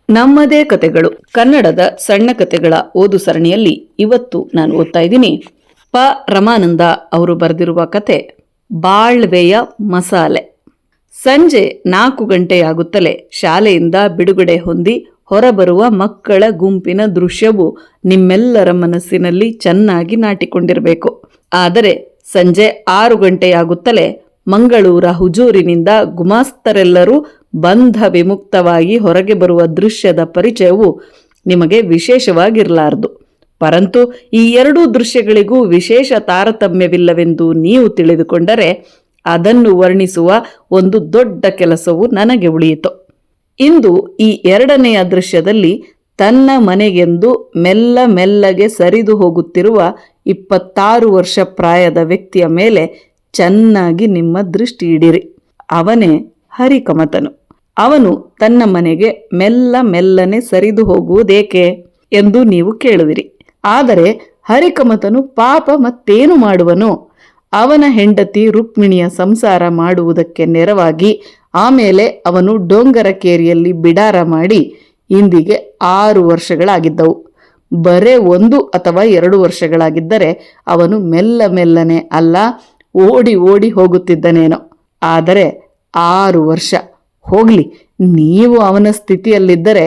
ನಮ್ಮದೇ ಕತೆಗಳು ಕನ್ನಡದ ಸಣ್ಣ ಕತೆಗಳ ಓದು ಸರಣಿಯಲ್ಲಿ ಇವತ್ತು ನಾನು ಓದ್ತಾ ಇದ್ದೀನಿ. ರಮಾನಂದ ಅವರು ಬರೆದಿರುವ ಕತೆ ಬಾಳ್ವೆಯ ಮಸಾಲೆ. ಸಂಜೆ 4 ಗಂಟೆಯಾಗುತ್ತಲೇ ಶಾಲೆಯಿಂದ ಬಿಡುಗಡೆ ಹೊಂದಿ ಹೊರಬರುವ ಮಕ್ಕಳ ಗುಂಪಿನ ದೃಶ್ಯವು ನಿಮ್ಮೆಲ್ಲರ ಮನಸ್ಸಿನಲ್ಲಿ ಚೆನ್ನಾಗಿ ನಾಟಿಕೊಂಡಿರಬೇಕು. ಆದರೆ ಸಂಜೆ 6 ಗಂಟೆಯಾಗುತ್ತಲೇ ಮಂಗಳೂರ ಹುಜೂರಿನಿಂದ ಗುಮಾಸ್ತರೆಲ್ಲರೂ ಬಂಧ ವಿಮುಕ್ತವಾಗಿ ಹೊರಗೆ ಬರುವ ದೃಶ್ಯದ ಪರಿಚಯವು ನಿಮಗೆ ವಿಶೇಷವಾಗಿರಲಾರದು. ಪರಂತು ಈ ಎರಡೂ ದೃಶ್ಯಗಳಿಗೂ ವಿಶೇಷ ತಾರತಮ್ಯವಿಲ್ಲವೆಂದು ನೀವು ತಿಳಿದುಕೊಂಡರೆ ಅದನ್ನು ವರ್ಣಿಸುವ ಒಂದು ದೊಡ್ಡ ಕೆಲಸವು ನನಗೆ ಉಳಿಯಿತು. ಇಂದು ಈ ಎರಡನೆಯ ದೃಶ್ಯದಲ್ಲಿ ತನ್ನ ಮನೆಗೆಂದು ಮೆಲ್ಲಗೆ ಸರಿದು ಹೋಗುತ್ತಿರುವ 26 ವರ್ಷ ಪ್ರಾಯದ ವ್ಯಕ್ತಿಯ ಮೇಲೆ ಚೆನ್ನಾಗಿ ನಿಮ್ಮ ದೃಷ್ಟಿ ಇಡಿರಿ. ಅವನೇ ಹರಿಕಮತನು. ಅವನು ತನ್ನ ಮನೆಗೆ ಮೆಲ್ಲನೆ ಸರಿದು ಹೋಗುವುದೇಕೆ ಎಂದು ನೀವು ಕೇಳುವಿರಿ. ಆದರೆ ಹರಿಕಮತನು ಪಾಪ ಮತ್ತೇನು ಮಾಡುವನು? ಅವನ ಹೆಂಡತಿ ರುಕ್ಮಿಣಿಯ ಸಂಸಾರ ಮಾಡುವುದಕ್ಕೆ ನೆರವಾಗಿ ಆಮೇಲೆ ಅವನು ಡೊಂಗರಕೇರಿಯಲ್ಲಿ ಬಿಡಾರ ಮಾಡಿ ಇಂದಿಗೆ 6 ವರ್ಷಗಳಾಗಿದ್ದವು. ಬರೇ 1 ಅಥವಾ 2 ವರ್ಷಗಳಾಗಿದ್ದರೆ ಅವನು ಮೆಲ್ಲನೆ ಅಲ್ಲ, ಓಡಿ ಹೋಗುತ್ತಿದ್ದನೇನೋ. ಆದರೆ 6 ವರ್ಷ ಹೋಗ್ಲಿ, ನೀವು ಅವನ ಸ್ಥಿತಿಯಲ್ಲಿದ್ದರೆ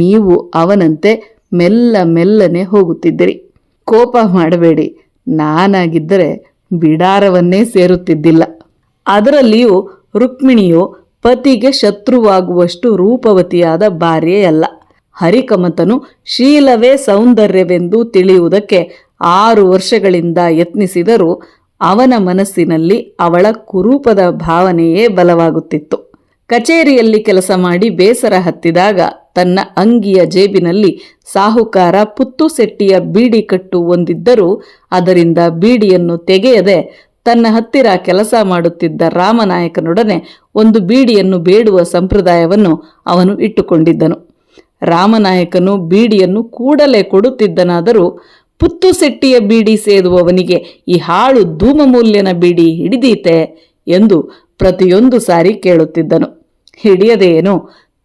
ನೀವು ಅವನಂತೆ ಮೆಲ್ಲನೆ ಹೋಗುತ್ತಿದ್ದಿರಿ. ಕೋಪ ಮಾಡಬೇಡಿ, ನಾನಾಗಿದ್ದರೆ ಬಿಡಾರವನ್ನೇ ಸೇರುತ್ತಿದ್ದಿಲ್ಲ. ಅದರಲ್ಲಿಯೂ ರುಕ್ಮಿಣಿಯು ಪತಿಗೆ ಶತ್ರುವಾಗುವಷ್ಟು ರೂಪವತಿಯಾದ ಭಾರ್ಯೆಯಲ್ಲ. ಹರಿಕಮತನು ಶೀಲವೇ ಸೌಂದರ್ಯವೆಂದು ತಿಳಿಯುವುದಕ್ಕೆ 6 ವರ್ಷಗಳಿಂದ ಯತ್ನಿಸಿದರೂ ಅವನ ಮನಸ್ಸಿನಲ್ಲಿ ಅವಳ ಕುರೂಪದ ಭಾವನೆಯೇ ಬಲವಾಗುತ್ತಿತ್ತು. ಕಚೇರಿಯಲ್ಲಿ ಕೆಲಸ ಮಾಡಿ ಬೇಸರ ಹತ್ತಿದಾಗ ತನ್ನ ಅಂಗಿಯ ಜೇಬಿನಲ್ಲಿ ಸಾಹುಕಾರ ಪುತ್ತುಸೆಟ್ಟಿಯ ಬೀಡಿ ಕಟ್ಟು ಒಂದಿದ್ದರೂ ಅದರಿಂದ ಬೀಡಿಯನ್ನು ತೆಗೆಯದೆ ತನ್ನ ಹತ್ತಿರ ಕೆಲಸ ಮಾಡುತ್ತಿದ್ದ ರಾಮನಾಯಕನೊಡನೆ ಒಂದು ಬೀಡಿಯನ್ನು ಬೇಡುವ ಸಂಪ್ರದಾಯವನ್ನು ಅವನು ಇಟ್ಟುಕೊಂಡಿದ್ದನು. ರಾಮನಾಯಕನು ಬೀಡಿಯನ್ನು ಕೂಡಲೇ ಕೊಡುತ್ತಿದ್ದನಾದರೂ ಪುತ್ತುಸೆಟ್ಟಿಯ ಬೀಡಿ ಸೇದುವವನಿಗೆ ಈ ಹಾಳು ಧೂಮಮೂಲ್ಯನ ಬೀಡಿ ಹಿಡಿದೀತೆ ಎಂದು ಪ್ರತಿಯೊಂದು ಸಾರಿ ಕೇಳುತ್ತಿದ್ದನು. ಹಿಡಿಯದೇನೋ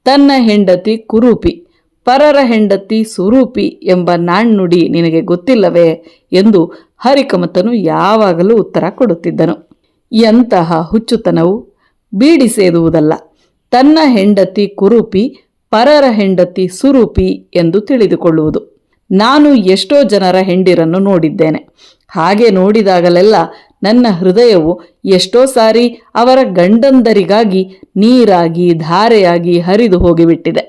ತನ್ನ ಹೆಂಡತಿ ಕುರೂಪಿ, ಪರರ ಹೆಂಡತಿ ಸುರೂಪಿ ಎಂಬ ನಾಣ್ಣುಡಿ ನಿನಗೆ ಗೊತ್ತಿಲ್ಲವೇ ಎಂದು ಹರಿಕಮತನು ಯಾವಾಗಲೂ ಉತ್ತರ ಕೊಡುತ್ತಿದ್ದನು. ಎಂತಹ ಹುಚ್ಚುತನವು! ಬೀಡಿ ಸೇದುವುದಲ್ಲ, ತನ್ನ ಹೆಂಡತಿ ಕುರೂಪಿ, ಪರರ ಹೆಂಡತಿ ಸುರೂಪಿ ಎಂದು ತಿಳಿದುಕೊಳ್ಳುವುದು. ನಾನು ಎಷ್ಟೋ ಜನರ ಹೆಂಡಿರನ್ನು ನೋಡಿದ್ದೇನೆ. ಹಾಗೆ ನೋಡಿದಾಗಲೆಲ್ಲ ನನ್ನ ಹೃದಯವು ಎಷ್ಟೋ ಸಾರಿ ಅವರ ಗಂಡಂದರಿಗಾಗಿ ನೀರಾಗಿ ಧಾರೆಯಾಗಿ ಹರಿದು ಹೋಗಿಬಿಟ್ಟಿದೆ.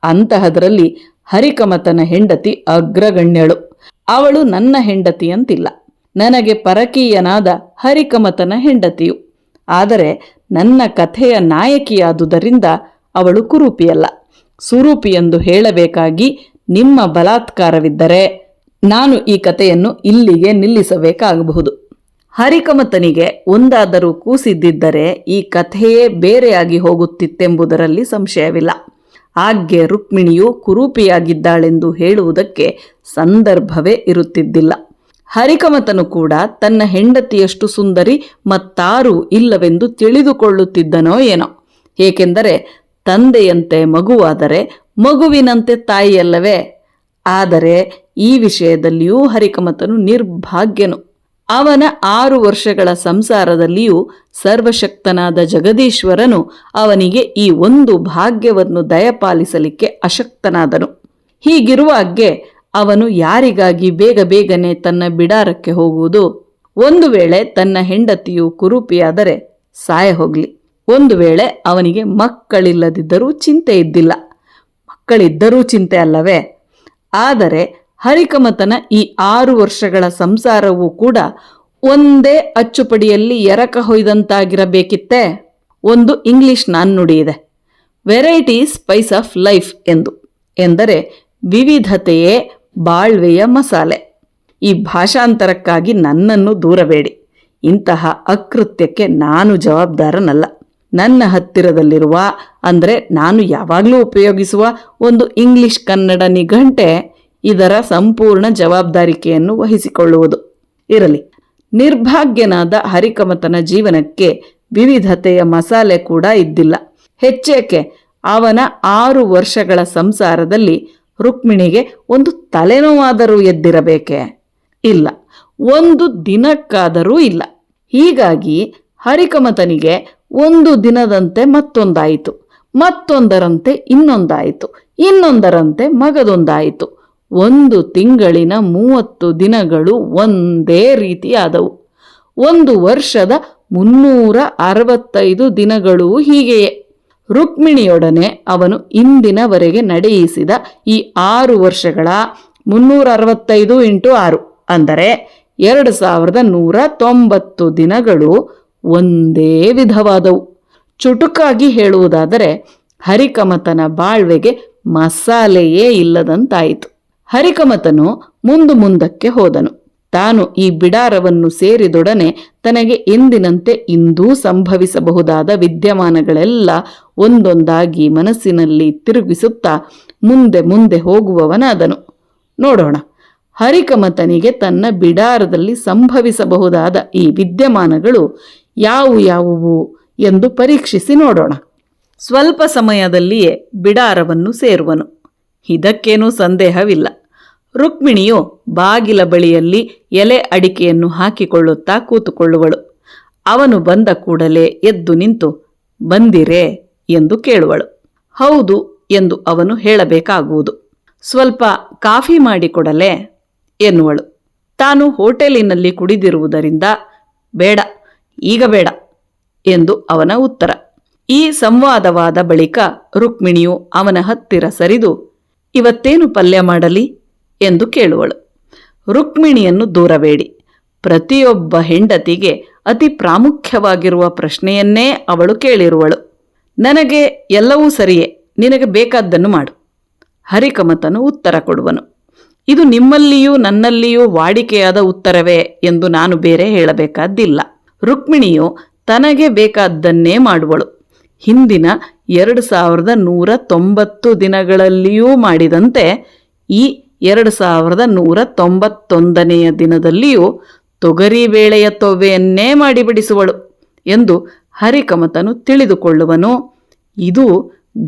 ಅಂತಹದರಲ್ಲಿ ಹರಿಕಮತನ ಹೆಂಡತಿ ಅಗ್ರಗಣ್ಯಳು. ಅವಳು ನನ್ನ ಹೆಂಡತಿಯಂತಿಲ್ಲ, ನನಗೆ ಪರಕೀಯನಾದ ಹರಿಕಮತನ ಹೆಂಡತಿಯು. ಆದರೆ ನನ್ನ ಕಥೆಯ ನಾಯಕಿಯಾದುದರಿಂದ ಅವಳು ಕುರೂಪಿಯಲ್ಲ, ಸುರೂಪಿ ಎಂದು ಹೇಳಬೇಕಾಗಿ ನಿಮ್ಮ ಬಲಾತ್ಕಾರವಿದ್ದರೆ ನಾನು ಈ ಕಥೆಯನ್ನು ಇಲ್ಲಿಗೆ ನಿಲ್ಲಿಸಬೇಕಾಗಬಹುದು. ಹರಿಕಮತನಿಗೆ ಒಂದಾದರೂ ಕೂಸಿದ್ದಿದ್ದರೆ ಈ ಕಥೆಯೇ ಬೇರೆಯಾಗಿ ಹೋಗುತ್ತಿತ್ತೆಂಬುದರಲ್ಲಿ ಸಂಶಯವಿಲ್ಲ. ಆಗ್ಗೆ ರುಕ್ಮಿಣಿಯು ಕುರೂಪಿಯಾಗಿದ್ದಾಳೆಂದು ಹೇಳುವುದಕ್ಕೆ ಸಂದರ್ಭವೇ ಇರುತ್ತಿದ್ದಿಲ್ಲ. ಹರಿಕಮತನು ಕೂಡ ತನ್ನ ಹೆಂಡತಿಯಷ್ಟು ಸುಂದರಿ ಮತ್ತಾರೂ ಇಲ್ಲವೆಂದು ತಿಳಿದುಕೊಳ್ಳುತ್ತಿದ್ದನೋ ಏನೋ. ಏಕೆಂದರೆ ತಂದೆಯಂತೆ ಮಗುವಾದರೆ ಮಗುವಿನಂತೆ ತಾಯಿಯಲ್ಲವೇ? ಆದರೆ ಈ ವಿಷಯದಲ್ಲಿಯೂ ಹರಿಕಮತನು ನಿರ್ಭಾಗ್ಯನು. ಅವನ 6 ವರ್ಷಗಳ ಸಂಸಾರದಲ್ಲಿಯೂ ಸರ್ವಶಕ್ತನಾದ ಜಗದೀಶ್ವರನು ಅವನಿಗೆ ಈ ಒಂದು ಭಾಗ್ಯವನ್ನು ದಯಪಾಲಿಸಲಿಕ್ಕೆ ಅಶಕ್ತನಾದನು. ಹೀಗಿರುವಾಗ್ಗೆ ಅವನು ಯಾರಿಗಾಗಿ ಬೇಗನೆ ತನ್ನ ಬಿಡಾರಕ್ಕೆ ಹೋಗುವುದು? ಒಂದು ವೇಳೆ ತನ್ನ ಹೆಂಡತಿಯು ಕುರೂಪಿಯಾದರೆ ಸಾಯ ಹೋಗ್ಲಿ, ಒಂದು ವೇಳೆ ಅವನಿಗೆ ಮಕ್ಕಳಿಲ್ಲದಿದ್ದರೂ ಚಿಂತೆ ಇದ್ದಿಲ್ಲ, ಮಕ್ಕಳಿದ್ದರೂ ಚಿಂತೆ ಅಲ್ಲವೇ? ಆದರೆ ಹರಿಕಮತನ ಈ 6 ವರ್ಷಗಳ ಸಂಸಾರವೂ ಕೂಡ ಒಂದೇ ಅಚ್ಚುಪಡಿಯಲ್ಲಿ ಎರಕ ಹೊಯ್ದಂತಾಗಿರಬೇಕಿತ್ತೇ? ಒಂದು ಇಂಗ್ಲಿಷ್ ನಾಣ್ಣುಡಿ ಇದೆ, ವೆರೈಟಿ ಸ್ಪೈಸ್ ಆಫ್ ಲೈಫ್ ಎಂದು. ಎಂದರೆ ವಿವಿಧತೆಯೇ ಬಾಳ್ವೆಯ ಮಸಾಲೆ. ಈ ಭಾಷಾಂತರಕ್ಕಾಗಿ ನನ್ನನ್ನು ದೂರಬೇಡಿ. ಇಂತಹ ಅಕೃತ್ಯಕ್ಕೆ ನಾನು ಜವಾಬ್ದಾರನಲ್ಲ. ನನ್ನ ಹತ್ತಿರದಲ್ಲಿರುವ, ಅಂದರೆ ನಾನು ಯಾವಾಗಲೂ ಉಪಯೋಗಿಸುವ ಒಂದು ಇಂಗ್ಲಿಷ್ ಕನ್ನಡ ನಿಘಂಟೆ ಇದರ ಸಂಪೂರ್ಣ ಜವಾಬ್ದಾರಿಕೆಯನ್ನು ವಹಿಸಿಕೊಳ್ಳುವುದು. ಇರಲಿ, ನಿರ್ಭಾಗ್ಯನಾದ ಹರಿಕಮತನ ಜೀವನಕ್ಕೆ ವಿವಿಧತೆಯ ಮಸಾಲೆ ಕೂಡ ಇದ್ದಿಲ್ಲ. ಹೆಚ್ಚೇಕೆ ಅವನ 6 ವರ್ಷಗಳ ಸಂಸಾರದಲ್ಲಿ ರುಕ್ಮಿಣಿಗೆ ಒಂದು ತಲೆನೋವಾದರೂ ಎದ್ದಿರಬೇಕೆ? ಇಲ್ಲ, ಒಂದು ದಿನಕ್ಕಾದರೂ ಇಲ್ಲ. ಹೀಗಾಗಿ ಹರಿಕಮತನಿಗೆ ಒಂದು ದಿನದಂತೆ ಮತ್ತೊಂದಾಯಿತು, ಮತ್ತೊಂದರಂತೆ ಇನ್ನೊಂದಾಯಿತು, ಇನ್ನೊಂದರಂತೆ ಮಗದೊಂದಾಯಿತು. 1 ತಿಂಗಳಿನ 30 ದಿನಗಳು ಒಂದೇ ರೀತಿಯಾದವು. 1 ವರ್ಷದ 365 ದಿನಗಳೂ ಹೀಗೆಯೇ. ರುಕ್ಮಿಣಿಯೊಡನೆ ಅವನು ಇಂದಿನವರೆಗೆ ನಡೆಯಿಸಿದ ಈ 6 ವರ್ಷಗಳ 365 × 6 ಅಂದರೆ 2190 ದಿನಗಳು ಒಂದೇ ವಿಧವಾದವು. ಚುಟುಕಾಗಿ ಹೇಳುವುದಾದರೆ ಹರಿಕಮತನ ಬಾಳ್ವೆಗೆ ಮಸಾಲೆಯೇ ಇಲ್ಲದಂತಾಯಿತು. ಹರಿಕಮತನು ಮುಂದಕ್ಕೆ ಹೋದನು. ತಾನು ಈ ಬಿಡಾರವನ್ನು ಸೇರಿದೊಡನೆ ತನಗೆ ಎಂದಿನಂತೆ ಇಂದೂ ಸಂಭವಿಸಬಹುದಾದ ವಿದ್ಯಮಾನಗಳೆಲ್ಲ ಒಂದೊಂದಾಗಿ ಮನಸ್ಸಿನಲ್ಲಿ ತಿರುಗಿಸುತ್ತಾ ಮುಂದೆ ಹೋಗುವವನಾದನು. ನೋಡೋಣ, ಹರಿಕಮತನಿಗೆ ತನ್ನ ಬಿಡಾರದಲ್ಲಿ ಸಂಭವಿಸಬಹುದಾದ ಈ ವಿದ್ಯಮಾನಗಳು ಯಾವುವು ಎಂದು ಪರೀಕ್ಷಿಸಿ ನೋಡೋಣ. ಸ್ವಲ್ಪ ಸಮಯದಲ್ಲಿಯೇ ಬಿಡಾರವನ್ನು ಸೇರುವನು, ಇದಕ್ಕೇನೂ ಸಂದೇಹವಿಲ್ಲ. ರುಕ್ಮಿಣಿಯು ಬಾಗಿಲ ಬಳಿಯಲ್ಲಿ ಎಲೆ ಅಡಿಕೆಯನ್ನು ಹಾಕಿಕೊಳ್ಳುತ್ತಾ ಕೂತುಕೊಳ್ಳುವಳು. ಅವನು ಬಂದ ಕೂಡಲೇ ಎದ್ದು ನಿಂತು ಬಂದಿರೇ ಎಂದು ಕೇಳುವಳು. ಹೌದು ಎಂದು ಅವನು ಹೇಳಬೇಕಾಗುವುದು. ಸ್ವಲ್ಪ ಕಾಫಿ ಮಾಡಿಕೊಡಲೇ ಎನ್ನುವಳು. ತಾನು ಹೋಟೆಲಿನಲ್ಲಿ ಕುಡಿದಿರುವುದರಿಂದ ಬೇಡ, ಈಗ ಬೇಡ ಎಂದು ಅವನ ಉತ್ತರ. ಈ ಸಂವಾದವಾದ ಬಳಿಕ ರುಕ್ಮಿಣಿಯು ಅವನ ಹತ್ತಿರ ಸರಿದು ಇವತ್ತೇನು ಪಲ್ಯ ಮಾಡಲಿ ಎಂದು ಕೇಳುವಳು. ರುಕ್ಮಿಣಿಯನ್ನು ದೂರಬೇಡಿ. ಪ್ರತಿಯೊಬ್ಬ ಹೆಂಡತಿಗೆ ಅತಿ ಪ್ರಾಮುಖ್ಯವಾಗಿರುವ ಪ್ರಶ್ನೆಯನ್ನೇ ಅವಳು ಕೇಳಿರುವಳು. ನನಗೆ ಎಲ್ಲವೂ ಸರಿಯೇ, ನಿನಗೆ ಬೇಕಾದ್ದನ್ನು ಮಾಡು. ಹರಿಕಮತನು ಉತ್ತರ ಕೊಡುವನು. ಇದು ನಿಮ್ಮಲ್ಲಿಯೂ ನನ್ನಲ್ಲಿಯೂ ವಾಡಿಕೆಯಾದ ಉತ್ತರವೇ ಎಂದು ನಾನು ಬೇರೆ ಹೇಳಬೇಕಾದ್ದಿಲ್ಲ. ರುಕ್ಮಿಣಿಯು ತನಗೆ ಬೇಕಾದ್ದನ್ನೇ ಮಾಡುವಳು. ಹಿಂದಿನ 2190 ದಿನಗಳಲ್ಲಿಯೂ ಮಾಡಿದಂತೆ ಈ 2191ನೆಯ ದಿನದಲ್ಲಿಯೂ ತೊಗರಿಬೇಳೆಯ ತೊವ್ವೆಯನ್ನೇ ಮಾಡಿಬಿಡಿಸುವಳು ಎಂದು ಹರಿಕಮತನು ತಿಳಿದುಕೊಳ್ಳುವನು. ಇದು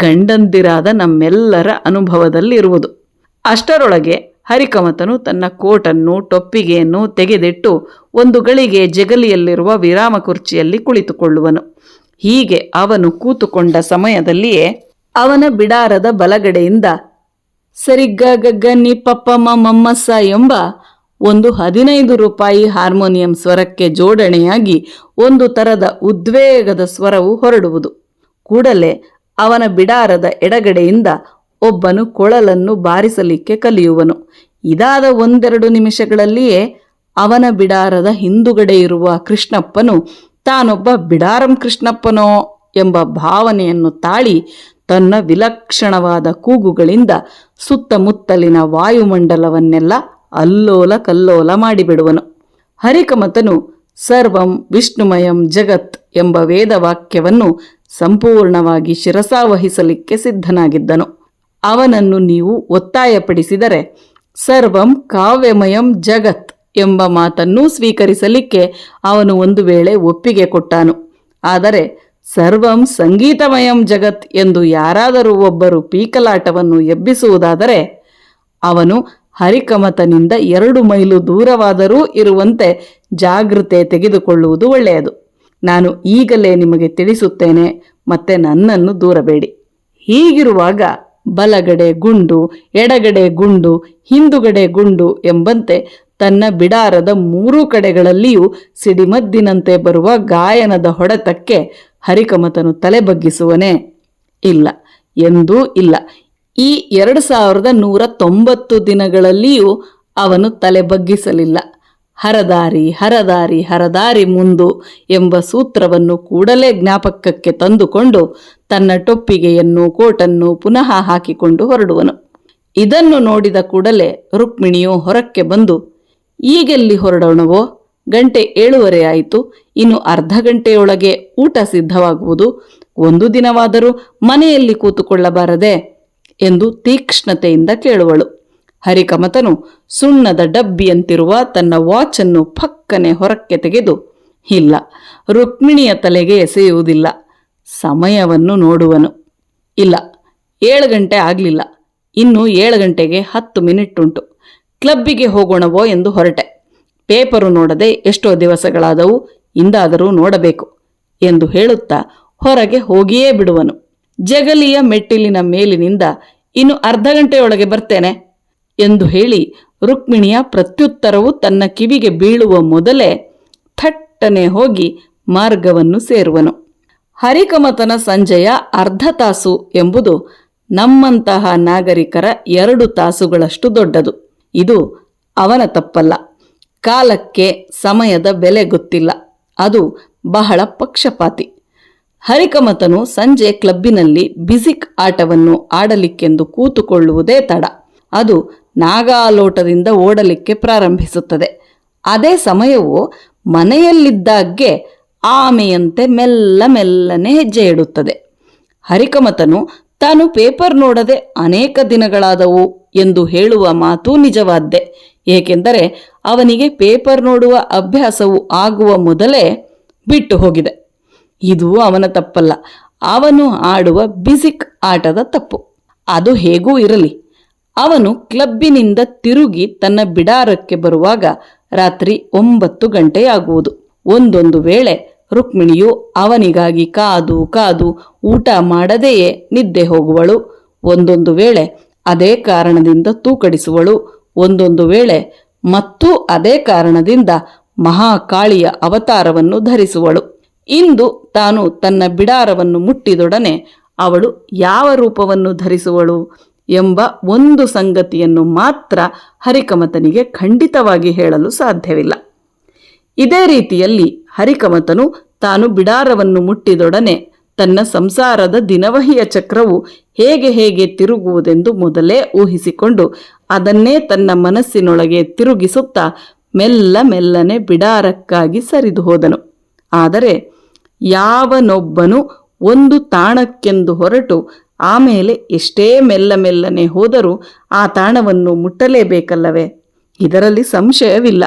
ಗಂಡಂದಿರಾದ ನಮ್ಮೆಲ್ಲರ ಅನುಭವದಲ್ಲಿರುವುದು. ಅಷ್ಟರೊಳಗೆ ಹರಿಕಮತನು ತನ್ನ ಕೋಟನ್ನು ಟೊಪ್ಪಿಗೆಯನ್ನು ತೆಗೆದಿಟ್ಟು ಒಂದು ಗಳಿಗೆ ಜಗಲಿಯಲ್ಲಿರುವ ವಿರಾಮ ಕುರ್ಚಿಯಲ್ಲಿ ಕುಳಿತುಕೊಳ್ಳುವನು. ಹೀಗೆ ಅವನು ಕೂತುಕೊಂಡ ಸಮಯದಲ್ಲಿಯೇ ಅವನ ಬಿಡಾರದ ಬಲಗಡೆಯಿಂದ ಸರಿಗಗಗ್ಗನಿ ಪಪ್ಪಮ್ಮ ಮಮ್ಮಸ್ಸ ಎಂಬ ಒಂದು 15 ರೂಪಾಯಿ ಹಾರ್ಮೋನಿಯಂ ಸ್ವರಕ್ಕೆ ಜೋಡಣೆಯಾಗಿ ಒಂದು ತರದ ಉದ್ವೇಗದ ಸ್ವರವು ಹೊರಡುವುದು. ಕೂಡಲೇ ಅವನ ಬಿಡಾರದ ಎಡಗಡೆಯಿಂದ ಒಬ್ಬನು ಕೊಳಲನ್ನು ಬಾರಿಸಲಿಕ್ಕೆ ಕಲಿಯುವನು. ಇದಾದ 1-2 ನಿಮಿಷಗಳಲ್ಲಿಯೇ ಅವನ ಬಿಡಾರದ ಹಿಂದುಗಡೆ ಇರುವ ಕೃಷ್ಣಪ್ಪನು ತಾನೊಬ್ಬ ಬಿಡಾರಂ ಕೃಷ್ಣಪ್ಪನೋ ಎಂಬ ಭಾವನೆಯನ್ನು ತಾಳಿ ತನ್ನ ವಿಲಕ್ಷಣವಾದ ಕೂಗುಗಳಿಂದ ಸುತ್ತಮುತ್ತಲಿನ ವಾಯುಮಂಡಲವನ್ನೆಲ್ಲ ಅಲ್ಲೋಲ ಕಲ್ಲೋಲ ಮಾಡಿಬಿಡುವನು. ಹರಿಕಮತನು ಸರ್ವಂ ವಿಷ್ಣುಮಯಂ ಜಗತ್ ಎಂಬ ವೇದವಾಕ್ಯವನ್ನು ಸಂಪೂರ್ಣವಾಗಿ ಶಿರಸಾವಹಿಸಲಿಕ್ಕೆ ಸಿದ್ಧನಾಗಿದ್ದನು. ಅವನನ್ನು ನೀವು ಒತ್ತಾಯಪಡಿಸಿದರೆ ಸರ್ವಂ ಕಾವ್ಯಮಯಂ ಜಗತ್ ಎಂಬ ಮಾತನ್ನೂ ಸ್ವೀಕರಿಸಲಿಕ್ಕೆ ಅವನು ಒಂದು ವೇಳೆ ಒಪ್ಪಿಗೆ ಕೊಟ್ಟಾನು. ಆದರೆ ಸರ್ವಂ ಸಂಗೀತಮಯಂ ಜಗತ್ ಎಂದು ಯಾರಾದರೂ ಒಬ್ಬರು ಪೀಕಲಾಟವನ್ನು ಎಬ್ಬಿಸುವುದಾದರೆ ಅವನು ಹರಿಕಮತನಿಂದ 2 ಮೈಲು ದೂರವಾದರೂ ಇರುವಂತೆ ಜಾಗೃತೆ ತೆಗೆದುಕೊಳ್ಳುವುದು ಒಳ್ಳೆಯದು. ನಾನು ಈಗಲೇ ನಿಮಗೆ ತಿಳಿಸುತ್ತೇನೆ, ಮತ್ತೆ ನನ್ನನ್ನು ದೂರಬೇಡಿ. ಹೀಗಿರುವಾಗ ಬಲಗಡೆ ಗುಂಡು, ಎಡಗಡೆ ಗುಂಡು, ಹಿಂದುಗಡೆ ಗುಂಡು ಎಂಬಂತೆ ತನ್ನ ಬಿಡಾರದ 3 ಕಡೆಗಳಲ್ಲಿಯೂ ಸಿಡಿಮದ್ದಿನಂತೆ ಬರುವ ಗಾಯನದ ಹೊಡೆತಕ್ಕೆ ಹರಿಕಮತನು ತಲೆ ಬಗ್ಗಿಸುವನೇ? ಇಲ್ಲ, ಎಂದೂ ಇಲ್ಲ. ಈ 2190 ದಿನಗಳಲ್ಲಿಯೂ ಅವನು ತಲೆ ಬಗ್ಗಿಸಲಿಲ್ಲ. ಹರದಾರಿ ಹರದಾರಿ ಹರದಾರಿ ಮುಂದು ಎಂಬ ಸೂತ್ರವನ್ನು ಕೂಡಲೇ ಜ್ಞಾಪಕಕ್ಕೆ ತಂದುಕೊಂಡು ತನ್ನ ಟೊಪ್ಪಿಗೆಯನ್ನು ಕೋಟನ್ನು ಪುನಃ ಹಾಕಿಕೊಂಡು ಹೊರಡುವನು. ಇದನ್ನು ನೋಡಿದ ಕೂಡಲೇ ರುಕ್ಮಿಣಿಯು ಹೊರಕ್ಕೆ ಬಂದು, ಈಗೆಲ್ಲಿ ಹೊರಡೋಣವೋ? ಗಂಟೆ 7:15 ಆಯಿತು. ಇನ್ನು ಅರ್ಧ ಗಂಟೆಯೊಳಗೆ ಊಟ ಸಿದ್ಧವಾಗುವುದು. ಒಂದು ದಿನವಾದರೂ ಮನೆಯಲ್ಲಿ ಕೂತುಕೊಳ್ಳಬಾರದೆ ಎಂದು ತೀಕ್ಷ್ಣತೆಯಿಂದ ಕೇಳುವಳು. ಹರಿಕಮತನು ಸುಣ್ಣದ ಡಬ್ಬಿಯಂತಿರುವ ತನ್ನ ವಾಚನ್ನು ಫಕ್ಕನೆ ಹೊರಕ್ಕೆ ತೆಗೆದು, ಇಲ್ಲ, ರುಕ್ಮಿಣಿಯ ತಲೆಗೆ ಎಸೆಯುವುದಿಲ್ಲ, ಸಮಯವನ್ನು ನೋಡುವನು. ಇಲ್ಲ, 7 ಗಂಟೆ ಆಗಲಿಲ್ಲ. ಇನ್ನು 7 ಗಂಟೆಗೆ 10 ಮಿನಿಟ್ ಉಂಟು. ಕ್ಲಬ್ಬಿಗೆ ಹೋಗೋಣವೋ ಎಂದು ಹೊರಟೆ. ಪೇಪರು ನೋಡದೆ ಎಷ್ಟೋ ದಿವಸಗಳಾದವು, ಇಂದಾದರೂ ನೋಡಬೇಕು ಎಂದು ಹೇಳುತ್ತಾ ಹೊರಗೆ ಹೋಗಿಯೇ ಬಿಡುವನು. ಜಗಲಿಯ ಮೆಟ್ಟಿಲಿನ ಮೇಲಿನಿಂದ ಇನ್ನು ಅರ್ಧ ಗಂಟೆಯೊಳಗೆ ಬರ್ತೇನೆ ಎಂದು ಹೇಳಿ ರುಕ್ಮಿಣಿಯ ಪ್ರತ್ಯುತ್ತರವು ತನ್ನ ಕಿವಿಗೆ ಬೀಳುವ ಮೊದಲೇ ಥಟ್ಟನೆ ಹೋಗಿ ಮಾರ್ಗವನ್ನು ಸೇರುವನು. ಹರಿಕಮತನ ಸಂಜೆಯ ಅರ್ಧ ತಾಸು ಎಂಬುದು ನಮ್ಮಂತಹ ನಾಗರಿಕರ 2 ತಾಸುಗಳಷ್ಟು ದೊಡ್ಡದು. ಇದು ಅವನ ತಪ್ಪಲ್ಲ. ಕಾಲಕ್ಕೆ ಸಮಯದ ಬೆಲೆ ಗೊತ್ತಿಲ್ಲ. ಅದು ಬಹಳ ಪಕ್ಷಪಾತಿ. ಹರಿಕಮತನು ಸಂಜೆ ಕ್ಲಬ್ಬಿನಲ್ಲಿ ಬಿಸಿಕ್ ಆಟವನ್ನು ಆಡಲಿಕ್ಕೆಂದು ಕೂತುಕೊಳ್ಳುವುದೇ ತಡ. ಅದು ನಾಗಾಲೋಟದಿಂದ ಓಡಲಿಕ್ಕೆ ಪ್ರಾರಂಭಿಸುತ್ತದೆ. ಅದೇ ಸಮಯವು ಮನೆಯಲ್ಲಿದ್ದಾಗ್ಗೆ ಆಮೆಯಂತೆ ಮೆಲ್ಲ ಮೆಲ್ಲನೆ ಹೆಜ್ಜೆ ಇಡುತ್ತದೆ. ಹರಿಕಮತನು ತಾನು ಪೇಪರ್ ನೋಡದೆ ಅನೇಕ ದಿನಗಳಾದವು ಎಂದು ಹೇಳುವ ಮಾತು ನಿಜವಾದ್ದೇ. ಏಕೆಂದರೆ ಅವನಿಗೆ ಪೇಪರ್ ನೋಡುವ ಅಭ್ಯಾಸವು ಆಗುವ ಮೊದಲೇ ಬಿಟ್ಟು ಹೋಗಿದೆ. ಇದು ಅವನ ತಪ್ಪಲ್ಲ, ಅವನು ಆಡುವ ಬಿಸಿಕ್ ಆಟದ ತಪ್ಪು. ಅದು ಹೇಗೂ ಇರಲಿ, ಅವನು ಕ್ಲಬ್ಬಿನಿಂದ ತಿರುಗಿ ತನ್ನ ಬಿಡಾರಕ್ಕೆ ಬರುವಾಗ ರಾತ್ರಿ 9 ಗಂಟೆಯಾಗುವುದು. ಒಂದೊಂದು ವೇಳೆ ರುಕ್ಮಿಣಿಯು ಅವನಿಗಾಗಿ ಕಾದು ಕಾದು ಊಟ ಮಾಡದೆಯೇ ನಿದ್ದೆ ಹೋಗುವಳು. ಒಂದೊಂದು ವೇಳೆ ಅದೇ ಕಾರಣದಿಂದ ತೂಕಡಿಸುವಳು. ಒಂದೊಂದು ವೇಳೆ ಮತ್ತೂ ಅದೇ ಕಾರಣದಿಂದ ಮಹಾಕಾಳಿಯ ಅವತಾರವನ್ನು ಧರಿಸುವಳು. ಇಂದು ತಾನು ತನ್ನ ಬಿಡಾರವನ್ನು ಮುಟ್ಟಿದೊಡನೆ ಅವಳು ಯಾವ ರೂಪವನ್ನು ಧರಿಸುವಳು ಎಂಬ ಒಂದು ಸಂಗತಿಯನ್ನು ಮಾತ್ರ ಹರಿಕಮತನಿಗೆ ಖಂಡಿತವಾಗಿ ಹೇಳಲು ಸಾಧ್ಯವಿಲ್ಲ. ಇದೇ ರೀತಿಯಲ್ಲಿ ಹರಿಕಮತನು ತಾನು ಬಿಡಾರವನ್ನು ಮುಟ್ಟಿದೊಡನೆ ತನ್ನ ಸಂಸಾರದ ದಿನವಹಿಯ ಚಕ್ರವು ಹೇಗೆ ಹೇಗೆ ತಿರುಗುವುದೆಂದು ಮೊದಲೇ ಊಹಿಸಿಕೊಂಡು ಅದನ್ನೇ ತನ್ನ ಮನಸ್ಸಿನೊಳಗೆ ತಿರುಗಿಸುತ್ತಾ ಮೆಲ್ಲ ಮೆಲ್ಲನೆ ಬಿಡಾರಕ್ಕಾಗಿ ಸರಿದು ಹೋದನು. ಆದರೆ ಯಾವನೊಬ್ಬನು ಒಂದು ತಾಣಕ್ಕೆಂದು ಹೊರಟು ಆಮೇಲೆ ಎಷ್ಟೇ ಮೆಲ್ಲ ಮೆಲ್ಲನೆ ಹೋದರೂ ಆ ತಾಣವನ್ನು ಮುಟ್ಟಲೇಬೇಕಲ್ಲವೇ? ಇದರಲ್ಲಿ ಸಂಶಯವಿಲ್ಲ.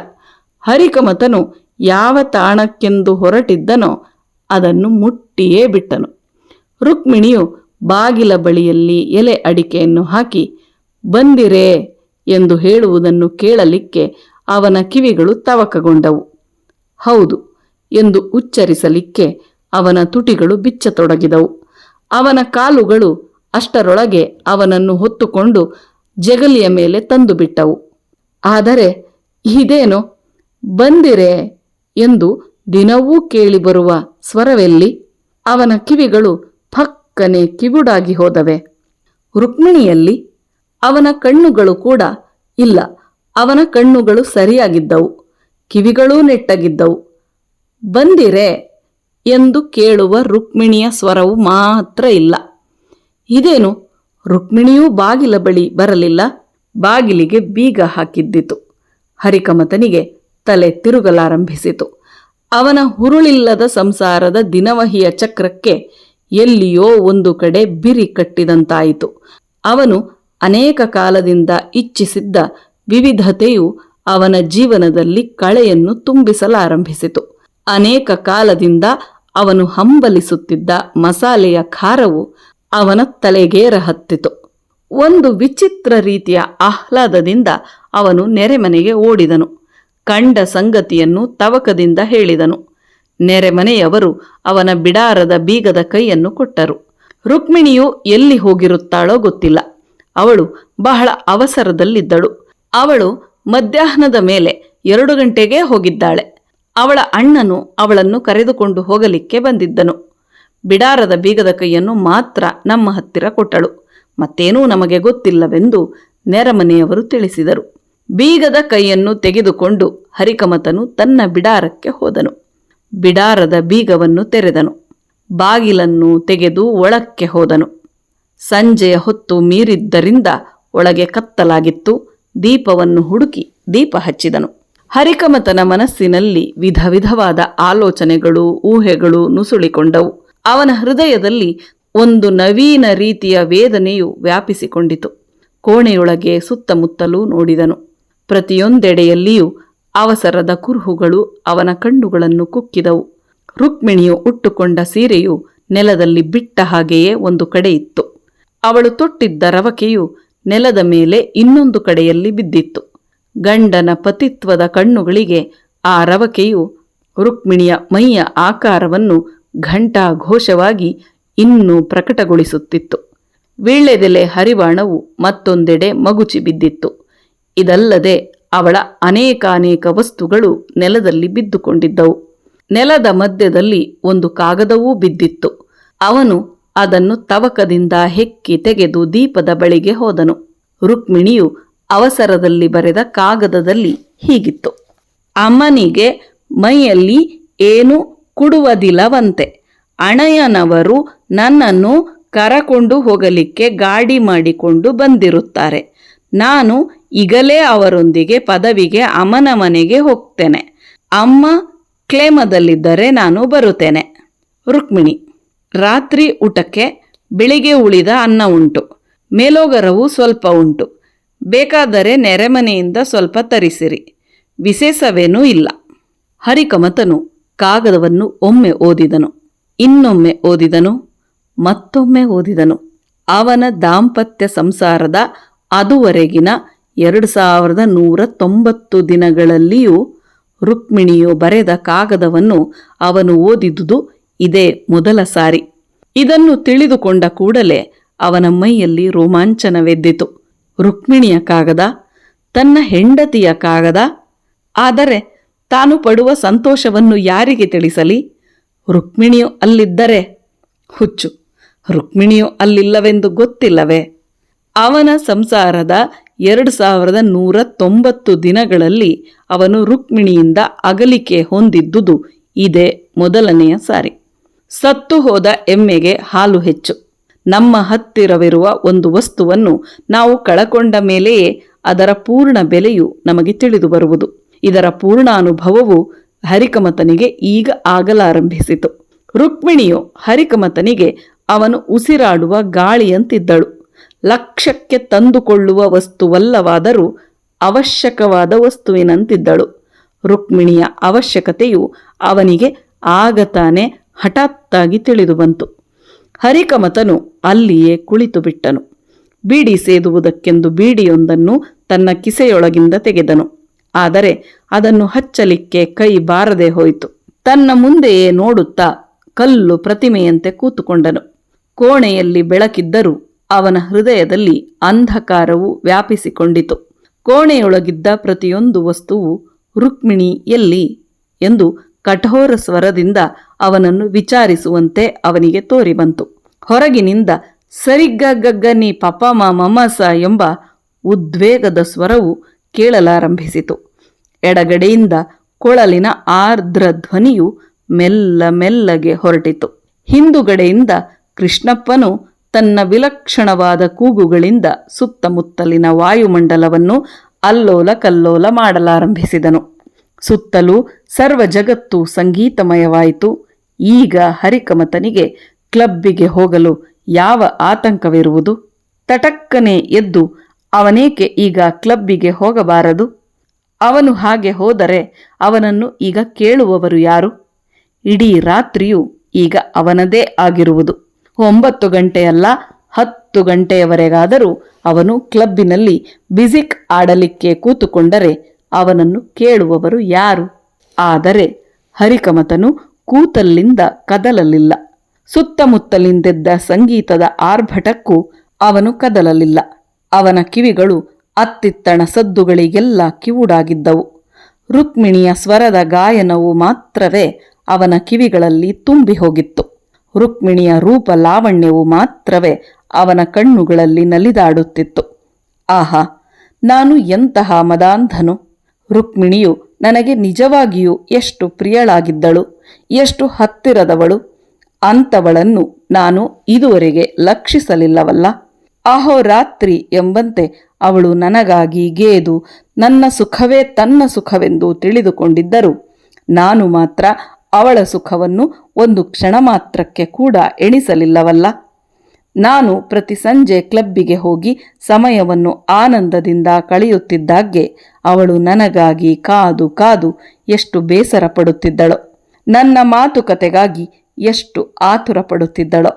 ಹರಿಕಮತನು ಯಾವ ತಾಣಕ್ಕೆಂದು ಹೊರಟಿದ್ದನೋ ಅದನ್ನು ಮುಟ್ಟಿಯೇ ಬಿಟ್ಟನು. ರುಕ್ಮಿಣಿಯು ಬಾಗಿಲ ಬಳಿಯಲ್ಲಿ ಎಲೆ ಅಡಿಕೆಯನ್ನು ಹಾಕಿ ಬಂದಿರೇ ಎಂದು ಹೇಳುವುದನ್ನು ಕೇಳಲಿಕ್ಕೆ ಅವನ ಕಿವಿಗಳು ತವಕಗೊಂಡವು. ಹೌದು ಎಂದು ಉಚ್ಚರಿಸಲಿಕ್ಕೆ ಅವನ ತುಟಿಗಳು ಬಿಚ್ಚತೊಡಗಿದವು. ಅವನ ಕಾಲುಗಳು ಅಷ್ಟರೊಳಗೆ ಅವನನ್ನು ಹೊತ್ತುಕೊಂಡು ಜಗಲಿಯ ಮೇಲೆ ತಂದು ಬಿಟ್ಟವು. ಆದರೆ ಇದೇನೋ ಬಂದಿರೇ ಎಂದು ದಿನವೂ ಕೇಳಿಬರುವ ಸ್ವರವೆಲ್ಲಿ? ಅವನ ಕಿವಿಗಳು ಫಕ್ಕನೆ ಕಿವುಡಾಗಿ ಹೋದವೆ. ರುಕ್ಮಿಣಿಯಲ್ಲಿ? ಅವನ ಕಣ್ಣುಗಳು ಕೂಡ ಇಲ್ಲ. ಅವನ ಕಣ್ಣುಗಳು ಸರಿಯಾಗಿದ್ದವು, ಕಿವಿಗಳೂ ನೆಟ್ಟಗಿದ್ದವು. ಬಂದಿರೇ ಎಂದು ಕೇಳುವ ರುಕ್ಮಿಣಿಯ ಸ್ವರವು ಮಾತ್ರ ಇಲ್ಲ. ಇದೇನು, ರುಕ್ಮಿಣಿಯೂ ಬಾಗಿಲ ಬಳಿ ಬರಲಿಲ್ಲ? ಬಾಗಿಲಿಗೆ ಬೀಗ ಹಾಕಿದ್ದಿತು. ಹರಿಕಮತನಿಗೆ ತಲೆ ತಿರುಗಲಾರಂಭಿಸಿತು. ಅವನ ಹುರುಳಿಲ್ಲದ ಸಂಸಾರದ ದಿನವಹಿಯ ಚಕ್ರಕ್ಕೆ ಎಲ್ಲಿಯೋ ಒಂದು ಕಡೆ ಬಿರಿ ಕಟ್ಟಿದಂತಾಯಿತು. ಅವನು ಅನೇಕ ಕಾಲದಿಂದ ಇಚ್ಛಿಸಿದ್ದ ವಿವಿಧತೆಯು ಅವನ ಜೀವನದಲ್ಲಿ ಕಳೆಯನ್ನು ತುಂಬಿಸಲಾರಂಭಿಸಿತು. ಅನೇಕ ಕಾಲದಿಂದ ಅವನು ಹಂಬಲಿಸುತ್ತಿದ್ದ ಮಸಾಲೆಯ ಖಾರವು ಅವನ ತಲೆಗೇರ ಹತ್ತಿತು. ಒಂದು ವಿಚಿತ್ರ ರೀತಿಯ ಆಹ್ಲಾದದಿಂದ ಅವನು ನೆರೆಮನೆಗೆ ಓಡಿದನು. ಕಂಡ ಸಂಗತಿಯನ್ನು ತವಕದಿಂದ ಹೇಳಿದನು. ನೆರೆಮನೆಯವರು ಅವನ ಬಿಡಾರದ ಬೀಗದ ಕೈಯನ್ನು ಕೊಟ್ಟರು. ರುಕ್ಮಿಣಿಯು ಎಲ್ಲಿ ಹೋಗಿರುತ್ತಾಳೋ ಗೊತ್ತಿಲ್ಲ. ಅವಳು ಬಹಳ ಅವಸರದಲ್ಲಿದ್ದಳು. ಅವಳು ಮಧ್ಯಾಹ್ನದ ಮೇಲೆ 2 ಗಂಟೆಗೆ ಹೋಗಿದ್ದಾಳೆ. ಅವಳ ಅಣ್ಣನು ಅವಳನ್ನು ಕರೆದುಕೊಂಡು ಹೋಗಲಿಕ್ಕೆ ಬಂದಿದ್ದನು. ಬಿಡಾರದ ಬೀಗದ ಕೈಯನ್ನು ಮಾತ್ರ ನಮ್ಮ ಹತ್ತಿರ ಕೊಟ್ಟಳು. ಮತ್ತೇನೂ ನಮಗೆ ಗೊತ್ತಿಲ್ಲವೆಂದು ನೆರೆಮನೆಯವರು ತಿಳಿಸಿದರು. ಬೀಗದ ಕೈಯನ್ನು ತೆಗೆದುಕೊಂಡು ಹರಿಕಮತನು ತನ್ನ ಬಿಡಾರಕ್ಕೆ ಹೋದನು. ಬಿಡಾರದ ಬೀಗವನ್ನು ತೆರೆದನು. ಬಾಗಿಲನ್ನು ತೆಗೆದು ಒಳಕ್ಕೆ ಹೋದನು. ಸಂಜೆಯ ಹೊತ್ತು ಮೀರಿದ್ದರಿಂದ ಒಳಗೆ ಕತ್ತಲಾಗಿತ್ತು. ದೀಪವನ್ನು ಹುಡುಕಿ ದೀಪ ಹಚ್ಚಿದನು. ಹರಿಕಮತನ ಮನಸ್ಸಿನಲ್ಲಿ ವಿಧ ವಿಧವಾದ ಆಲೋಚನೆಗಳು, ಊಹೆಗಳು ನುಸುಳಿಕೊಂಡವು. ಅವನ ಹೃದಯದಲ್ಲಿ ಒಂದು ನವೀನ ರೀತಿಯ ವೇದನೆಯು ವ್ಯಾಪಿಸಿಕೊಂಡಿತು. ಕೋಣೆಯೊಳಗೆ ಸುತ್ತಮುತ್ತಲೂ ನೋಡಿದನು. ಪ್ರತಿಯೊಂದೆಡೆಯಲ್ಲಿಯೂ ಅವಸರದ ಕುರುಹುಗಳು ಅವನ ಕಣ್ಣುಗಳನ್ನು ಕುಕ್ಕಿದವು. ರುಕ್ಮಿಣಿಯು ಉಟ್ಟುಕೊಂಡ ಸೀರೆಯು ನೆಲದಲ್ಲಿ ಬಿಟ್ಟ ಹಾಗೆಯೇ ಒಂದು ಕಡೆ ಇತ್ತು. ಅವಳು ತೊಟ್ಟಿದ್ದ ರವಕೆಯು ನೆಲದ ಮೇಲೆ ಇನ್ನೊಂದು ಕಡೆಯಲ್ಲಿ ಬಿದ್ದಿತ್ತು. ಗಂಡನ ಪತಿತ್ವದ ಕಣ್ಣುಗಳಿಗೆ ಆ ರವಕೆಯು ರುಕ್ಮಿಣಿಯ ಮೈಯ ಆಕಾರವನ್ನು ಘಂಟಾಘೋಷವಾಗಿ ಇನ್ನೂ ಪ್ರಕಟಗೊಳಿಸುತ್ತಿತ್ತು. ವೀಳ್ಯದೆಲೆ ಹರಿವಾಣವು ಮತ್ತೊಂದೆಡೆ ಮಗುಚಿ ಬಿದ್ದಿತ್ತು. ಇದಲ್ಲದೆ ಅವಳ ಅನೇಕಾನೇಕ ವಸ್ತುಗಳು ನೆಲದಲ್ಲಿ ಬಿದ್ದುಕೊಂಡಿದ್ದವು. ನೆಲದ ಮಧ್ಯದಲ್ಲಿ ಒಂದು ಕಾಗದವೂ ಬಿದ್ದಿತ್ತು. ಅವನು ಅದನ್ನು ತವಕದಿಂದ ಹೆಕ್ಕಿ ತೆಗೆದು ದೀಪದ ಬಳಿಗೆ ಹೋದನು. ರುಕ್ಮಿಣಿಯು ಅವಸರದಲ್ಲಿ ಬರೆದ ಕಾಗದದಲ್ಲಿ ಹೀಗಿತ್ತು: ಅಮ್ಮನಿಗೆ ಮೈಯಲ್ಲಿ ಏನು ಕುಡುವುದಿಲ್ಲವಂತೆ. ಅಣ್ಣಯ್ಯನವರು ನನ್ನನ್ನು ಕರಕೊಂಡು ಹೋಗಲಿಕ್ಕೆ ಗಾಡಿ ಮಾಡಿಕೊಂಡು ಬಂದಿರುತ್ತಾರೆ. ನಾನು ಈಗಲೇ ಅವರೊಂದಿಗೆ ಪದವಿಗೆ ಅಮ್ಮನ ಮನೆಗೆ ಹೋಗ್ತೇನೆ. ಅಮ್ಮ ಕ್ಷೇಮದಲ್ಲಿದ್ದರೆ ನಾನು ಬರುತ್ತೇನೆ. ರುಕ್ಮಿಣಿ: ರಾತ್ರಿ ಊಟಕ್ಕೆ ಬೆಳಿಗ್ಗೆ ಉಳಿದ ಅನ್ನ ಉಂಟು, ಮೇಲೋಗರವು ಸ್ವಲ್ಪ ಉಂಟು. ಬೇಕಾದರೆ ನೆರೆಮನೆಯಿಂದ ಸ್ವಲ್ಪ ತರಿಸಿರಿ, ವಿಶೇಷವೇನೂ ಇಲ್ಲ. ಹರಿಕಮತನು ಕಾಗದವನ್ನು ಒಮ್ಮೆ ಓದಿದನು, ಇನ್ನೊಮ್ಮೆ ಓದಿದನು, ಮತ್ತೊಮ್ಮೆ ಓದಿದನು. ಅವನ ದಾಂಪತ್ಯ ಸಂಸಾರದ ಅದುವರೆಗಿನ 2190 ದಿನಗಳಲ್ಲಿಯೂ ರುಕ್ಮಿಣಿಯು ಬರೆದ ಕಾಗದವನ್ನು ಅವನು ಓದಿದುದು ಇದೇ ಮೊದಲ ಸಾರಿ. ಇದನ್ನು ತಿಳಿದುಕೊಂಡ ಕೂಡಲೇ ಅವನ ಮೈಯಲ್ಲಿ ರೋಮಾಂಚನವೆದ್ದಿತು. ರುಕ್ಮಿಣಿಯ ಕಾಗದ, ತನ್ನ ಹೆಂಡತಿಯ ಕಾಗದ. ಆದರೆ ತಾನು ಪಡುವ ಸಂತೋಷವನ್ನು ಯಾರಿಗೆ ತಿಳಿಸಲಿ? ರುಕ್ಮಿಣಿಯು ಅಲ್ಲಿದ್ದರೆ? ಹುಚ್ಚು, ರುಕ್ಮಿಣಿಯು ಅಲ್ಲಿಲ್ಲವೆಂದು ಗೊತ್ತಿಲ್ಲವೇ? ಅವನ ಸಂಸಾರದ 2190 ದಿನಗಳಲ್ಲಿ ಅವನು ರುಕ್ಮಿಣಿಯಿಂದ ಅಗಲಿಕೆ ಹೊಂದಿದ್ದುದು ಇದೇ ಮೊದಲನೆಯ ಸಾರಿ. ಸತ್ತು ಹೋದ ಎಮ್ಮೆಗೆ ಹಾಲು ಹೆಚ್ಚು. ನಮ್ಮ ಹತ್ತಿರವಿರುವ ಒಂದು ವಸ್ತುವನ್ನು ನಾವು ಕಳಕೊಂಡ ಮೇಲೆಯೇ ಅದರ ಪೂರ್ಣ ಬೆಲೆಯು ನಮಗೆ ತಿಳಿದು ಬರುವುದು. ಇದರ ಪೂರ್ಣಾನುಭವವು ಹರಿಕಮತನಿಗೆ ಈಗ ಆಗಲಾರಂಭಿಸಿತು. ರುಕ್ಮಿಣಿಯು ಹರಿಕಮತನಿಗೆ ಅವನು ಉಸಿರಾಡುವ ಗಾಳಿಯಂತಿದ್ದಳು. ಲಕ್ಷ್ಯಕ್ಕೆ ತಂದುಕೊಳ್ಳುವ ವಸ್ತುವಲ್ಲವಾದರೂ ಅವಶ್ಯಕವಾದ ವಸ್ತುವಿನಂತಿದ್ದಳು. ರುಕ್ಮಿಣಿಯ ಅವಶ್ಯಕತೆಯು ಅವನಿಗೆ ಆಗ ತಾನೇ ಹಠಾತ್ತಾಗಿ ತಿಳಿದು ಬಂತು. ಹರಿಕಮತನು ಅಲ್ಲಿಯೇ ಕುಳಿತು ಬಿಟ್ಟನು. ಬೀಡಿ ಸೇದುವುದಕ್ಕೆಂದು ಬೀಡಿಯೊಂದನ್ನು ತನ್ನ ಕಿಸೆಯೊಳಗಿಂದ ತೆಗೆದನು. ಆದರೆ ಅದನ್ನು ಹಚ್ಚಲಿಕ್ಕೆ ಕೈ ಬಾರದೆ ಹೋಯಿತು. ತನ್ನ ಮುಂದೆಯೇ ನೋಡುತ್ತಾ ಕಲ್ಲು ಪ್ರತಿಮೆಯಂತೆ ಕೂತುಕೊಂಡನು. ಕೋಣೆಯಲ್ಲಿ ಬೆಳಕಿದ್ದರೂ ಅವನ ಹೃದಯದಲ್ಲಿ ಅಂಧಕಾರವು ವ್ಯಾಪಿಸಿಕೊಂಡಿತು. ಕೋಣೆಯೊಳಗಿದ್ದ ಪ್ರತಿಯೊಂದು ವಸ್ತುವು ರುಕ್ಮಿಣಿ ಎಲ್ಲಿ ಎಂದು ಕಠೋರ ಸ್ವರದಿಂದ ಅವನನ್ನು ವಿಚಾರಿಸುವಂತೆ ಅವನಿಗೆ ತೋರಿಬಂತು. ಹೊರಗಿನಿಂದ ಸರಿಗಗ್ಗಗ್ಗ ನೀ ಪಪ ಮಮಸ ಎಂಬ ಉದ್ವೇಗದ ಸ್ವರವು ಕೇಳಲಾರಂಭಿಸಿತು. ಎಡಗಡೆಯಿಂದ ಕೊಳಲಿನ ಆರ್ದ್ರ ಧ್ವನಿಯು ಮೆಲ್ಲ ಮೆಲ್ಲಗೆ ಹೊರಟಿತು. ಹಿಂದುಗಡೆಯಿಂದ ಕೃಷ್ಣಪ್ಪನು ತನ್ನ ವಿಲಕ್ಷಣವಾದ ಕೂಗುಗಳಿಂದ ಸುತ್ತಮುತ್ತಲಿನ ವಾಯುಮಂಡಲವನ್ನು ಅಲ್ಲೋಲ ಕಲ್ಲೋಲ ಮಾಡಲಾರಂಭಿಸಿದನು. ಸುತ್ತಲೂ ಸರ್ವ ಜಗತ್ತು ಸಂಗೀತಮಯವಾಯಿತು. ಈಗ ಹರಿಕಮತನಿಗೆ ಕ್ಲಬ್ಬಿಗೆ ಹೋಗಲು ಯಾವ ಆತಂಕವಿರುವುದು? ತಟಕ್ಕನೆ ಎದ್ದು ಅವನೇಕೆ ಈಗ ಕ್ಲಬ್ಬಿಗೆ ಹೋಗಬಾರದು? ಅವನು ಹಾಗೆ ಹೋದರೆ ಅವನನ್ನು ಈಗ ಕೇಳುವವರು ಯಾರು? ಇಡೀ ರಾತ್ರಿಯು ಈಗ ಅವನದೇ ಆಗಿರುವುದು. 9 ಗಂಟೆಯಲ್ಲ, 10 ಗಂಟೆಯವರೆಗಾದರೂ ಅವನು ಕ್ಲಬ್ಬಿನಲ್ಲಿ ಬಿಸಿಕ್ ಆಡಲಿಕ್ಕೆ ಕೂತುಕೊಂಡರೆ ಅವನನ್ನು ಕೇಳುವವರು ಯಾರು? ಆದರೆ ಹರಿಕಮತನು ಕೂತಲ್ಲಿಂದ ಕದಲಲಿಲ್ಲ. ಸುತ್ತಮುತ್ತಲಿಂದೆದ್ದ ಸಂಗೀತದ ಆರ್ಭಟಕ್ಕೂ ಅವನು ಕದಲಲಿಲ್ಲ. ಅವನ ಕಿವಿಗಳು ಅತ್ತಿತ್ತಣ ಸದ್ದುಗಳಿಗೆಲ್ಲ ಕಿವುಡಾಗಿದ್ದವು. ರುಕ್ಮಿಣಿಯ ಸ್ವರದ ಗಾಯನವು ಮಾತ್ರವೇ ಅವನ ಕಿವಿಗಳಲ್ಲಿ ತುಂಬಿ ಹೋಗಿತ್ತು. ರುಕ್ಮಿಣಿಯ ರೂಪ ಲಾವಣ್ಯವು ಮಾತ್ರವೇ ಅವನ ಕಣ್ಣುಗಳಲ್ಲಿ ನಲಿದಾಡುತ್ತಿತ್ತು. ಆಹಾ, ನಾನು ಎಂತಹ ಮದಾಂಧನು! ರುಕ್ಮಿಣಿಯು ನನಗೆ ನಿಜವಾಗಿಯೂ ಎಷ್ಟು ಪ್ರಿಯಳಾಗಿದ್ದಳು, ಎಷ್ಟು ಹತ್ತಿರದವಳು! ಅಂಥವಳನ್ನು ನಾನು ಇದುವರೆಗೆ ಲಕ್ಷಿಸಲಿಲ್ಲವಲ್ಲ. ಅಹೋರಾತ್ರಿ ಎಂಬಂತೆ ಅವಳು ನನಗಾಗಿ ಗೇದು ನನ್ನ ಸುಖವೇ ತನ್ನ ಸುಖವೆಂದು ತಿಳಿದುಕೊಂಡಿದ್ದರು ನಾನು ಮಾತ್ರ ಅವಳ ಸುಖವನ್ನು ಒಂದು ಕ್ಷಣ ಮಾತ್ರಕ್ಕೆ ಕೂಡ ಎಣಿಸಲಿಲ್ಲವಲ್ಲ. ನಾನು ಪ್ರತಿ ಸಂಜೆ ಕ್ಲಬ್ಬಿಗೆ ಹೋಗಿ ಸಮಯವನ್ನು ಆನಂದದಿಂದ ಕಳೆಯುತ್ತಿದ್ದಾಗೆ ಅವಳು ನನಗಾಗಿ ಕಾದು ಕಾದು ಎಷ್ಟು ಬೇಸರ ಪಡುತ್ತಿದ್ದಳೋ, ನನ್ನ ಮಾತುಕತೆಗಾಗಿ ಎಷ್ಟು ಆತುರ ಪಡುತ್ತಿದ್ದಳೋ.